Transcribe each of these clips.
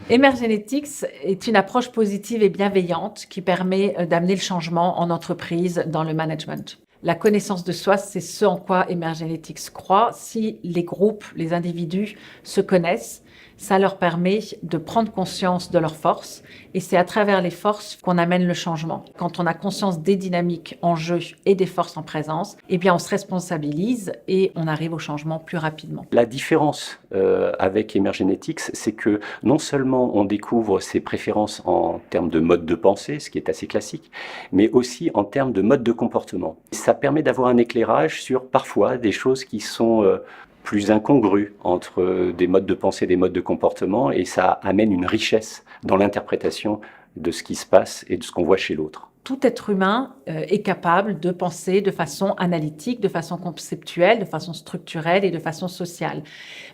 Emergenetics est une approche positive et bienveillante qui permet d'amener le changement en entreprise dans le management. La connaissance de soi, c'est ce en quoi Emergenetics croit. Si les groupes, les individus se connaissent, ça leur permet de prendre conscience de leurs forces et c'est à travers les forces qu'on amène le changement. Quand on a conscience des dynamiques en jeu et des forces en présence, eh bien on se responsabilise et on arrive au changement plus rapidement. La différence avec Emergenetics, c'est que non seulement on découvre ses préférences en termes de mode de pensée, ce qui est assez classique, mais aussi en termes de mode de comportement. Ça permet d'avoir un éclairage sur parfois des choses qui sont plus incongrues entre des modes de pensée, des modes de comportement, et ça amène une richesse dans l'interprétation de ce qui se passe et de ce qu'on voit chez l'autre. Tout être humain est capable de penser de façon analytique, de façon conceptuelle, de façon structurelle et de façon sociale.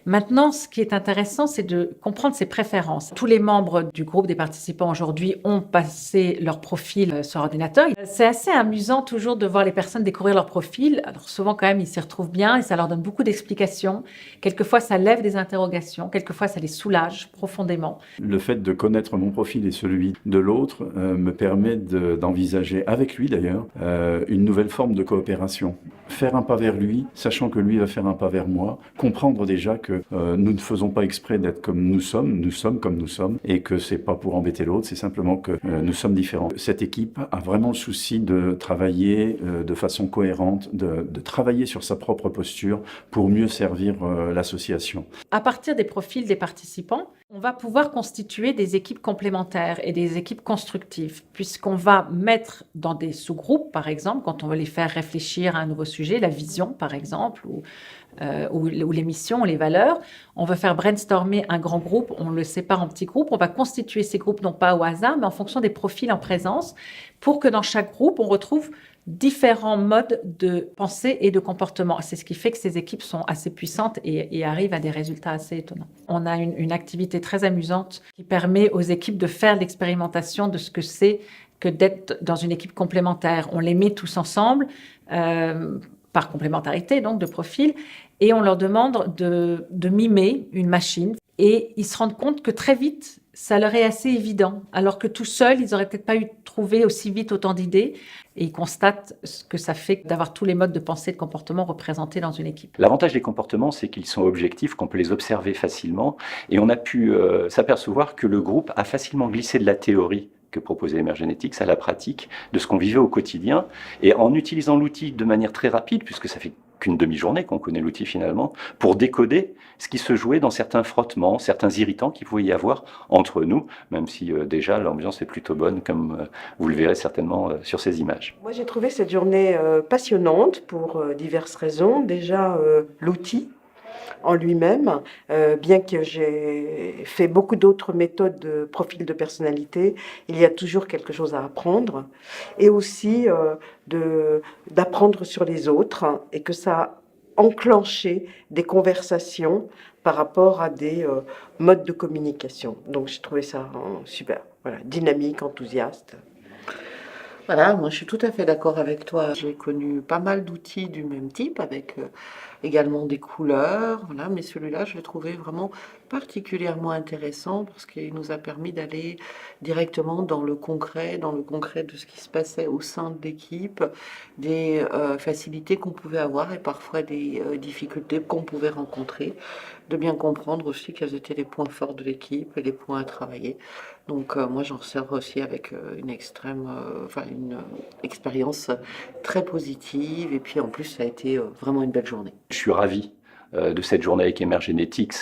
Maintenant, ce qui est intéressant, c'est de comprendre ses préférences. Tous les membres du groupe des participants aujourd'hui ont passé leur profil sur ordinateur. C'est assez amusant toujours de voir les personnes découvrir leur profil. Alors souvent quand même, ils s'y retrouvent bien et ça leur donne beaucoup d'explications. Quelquefois, ça lève des interrogations. Quelquefois, ça les soulage profondément. Le fait de connaître mon profil et celui de l'autre me permet d'envisager avec lui d'ailleurs une nouvelle forme de coopération. Faire un pas vers lui, sachant que lui va faire un pas vers moi, comprendre déjà que nous ne faisons pas exprès d'être comme nous sommes comme nous sommes, et que c'est pas pour embêter l'autre, c'est simplement que nous sommes différents. Cette équipe a vraiment le souci de travailler de façon cohérente, de travailler sur sa propre posture pour mieux servir l'association. À partir des profils des participants, on va pouvoir constituer des équipes complémentaires et des équipes constructives, puisqu'on va mettre dans des sous-groupes, par exemple, quand on veut les faire réfléchir à un nouveau sujet, la vision, par exemple, ou les missions, les valeurs. On veut faire brainstormer un grand groupe, on le sépare en petits groupes. On va constituer ces groupes, non pas au hasard, mais en fonction des profils en présence, pour que dans chaque groupe, on retrouve différents modes de pensée et de comportement. C'est ce qui fait que ces équipes sont assez puissantes et arrivent à des résultats assez étonnants. On a une activité très amusante qui permet aux équipes de faire l'expérimentation de ce que c'est que d'être dans une équipe complémentaire. On les met tous ensemble, par complémentarité donc de profil, et on leur demande de mimer une machine. Et ils se rendent compte que très vite, ça leur est assez évident, alors que tout seuls, ils n'auraient peut-être pas eu trouvé aussi vite autant d'idées. Et ils constatent ce que ça fait d'avoir tous les modes de pensée et de comportement représentés dans une équipe. L'avantage des comportements, c'est qu'ils sont objectifs, qu'on peut les observer facilement, et on a pu s'apercevoir que le groupe a facilement glissé de la théorie que proposait Emergenetics à la pratique de ce qu'on vivait au quotidien, et en utilisant l'outil de manière très rapide, puisque ça fait qu'une demi-journée qu'on connaît l'outil finalement, pour décoder ce qui se jouait dans certains frottements, certains irritants qu'il pouvait y avoir entre nous, même si déjà l'ambiance est plutôt bonne, comme vous le verrez certainement sur ces images. Moi j'ai trouvé cette journée passionnante pour diverses raisons. Déjà l'outil en lui-même, bien que j'ai fait beaucoup d'autres méthodes de profil de personnalité, il y a toujours quelque chose à apprendre, et aussi d'apprendre sur les autres, hein, et que ça a enclenché des conversations par rapport à des modes de communication. Donc j'ai trouvé ça super, voilà, dynamique, enthousiaste. Voilà, moi je suis tout à fait d'accord avec toi. J'ai connu pas mal d'outils du même type, avec également des couleurs, voilà, mais celui-là je l'ai trouvé vraiment particulièrement intéressant parce qu'il nous a permis d'aller directement dans le concret de ce qui se passait au sein de l'équipe, des facilités qu'on pouvait avoir et parfois des difficultés qu'on pouvait rencontrer, de bien comprendre aussi quels étaient les points forts de l'équipe et les points à travailler. Donc moi j'en ressors aussi avec une expérience très positive, et puis en plus ça a été vraiment une belle journée. Je suis ravi de cette journée avec Emergenetics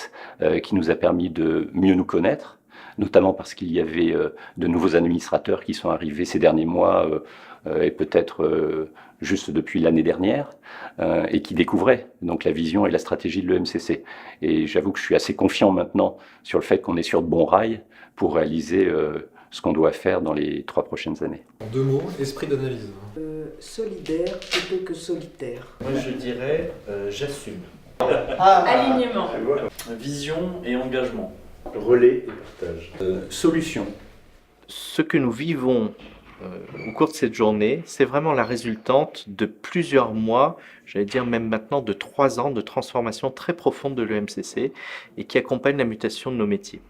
qui nous a permis de mieux nous connaître, notamment parce qu'il y avait de nouveaux administrateurs qui sont arrivés ces derniers mois et peut-être juste depuis l'année dernière et qui découvraient donc la vision et la stratégie de l'EMCC. Et j'avoue que je suis assez confiant maintenant sur le fait qu'on est sur de bons rails pour réaliser ce qu'on doit faire dans les 3 prochaines années. En 2 mots, esprit d'analyse. Solidaire plutôt que solitaire. Moi je dirais j'assume. Alignement. Vision et engagement. Relais et partage. Solution. Ce que nous vivons au cours de cette journée, c'est vraiment la résultante de plusieurs mois, j'allais dire même maintenant de 3 ans de transformation très profonde de l'EMCC et qui accompagne la mutation de nos métiers.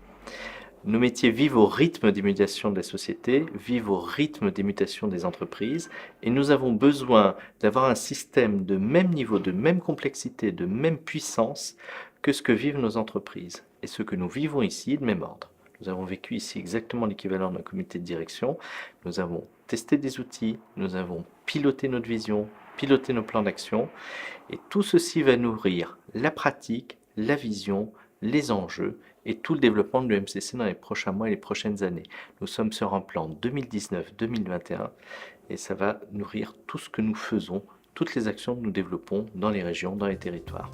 Nos métiers vivent au rythme des mutations de la société, vivent au rythme des mutations des entreprises, et nous avons besoin d'avoir un système de même niveau, de même complexité, de même puissance que ce que vivent nos entreprises. Et ce que nous vivons ici est de même ordre. Nous avons vécu ici exactement l'équivalent d'un comité de direction. Nous avons testé des outils, nous avons piloté notre vision, piloté nos plans d'action. Et tout ceci va nourrir la pratique, la vision, les enjeux et tout le développement de l'EMCC dans les prochains mois et les prochaines années. Nous sommes sur un plan 2019-2021 et ça va nourrir tout ce que nous faisons, toutes les actions que nous développons dans les régions, dans les territoires.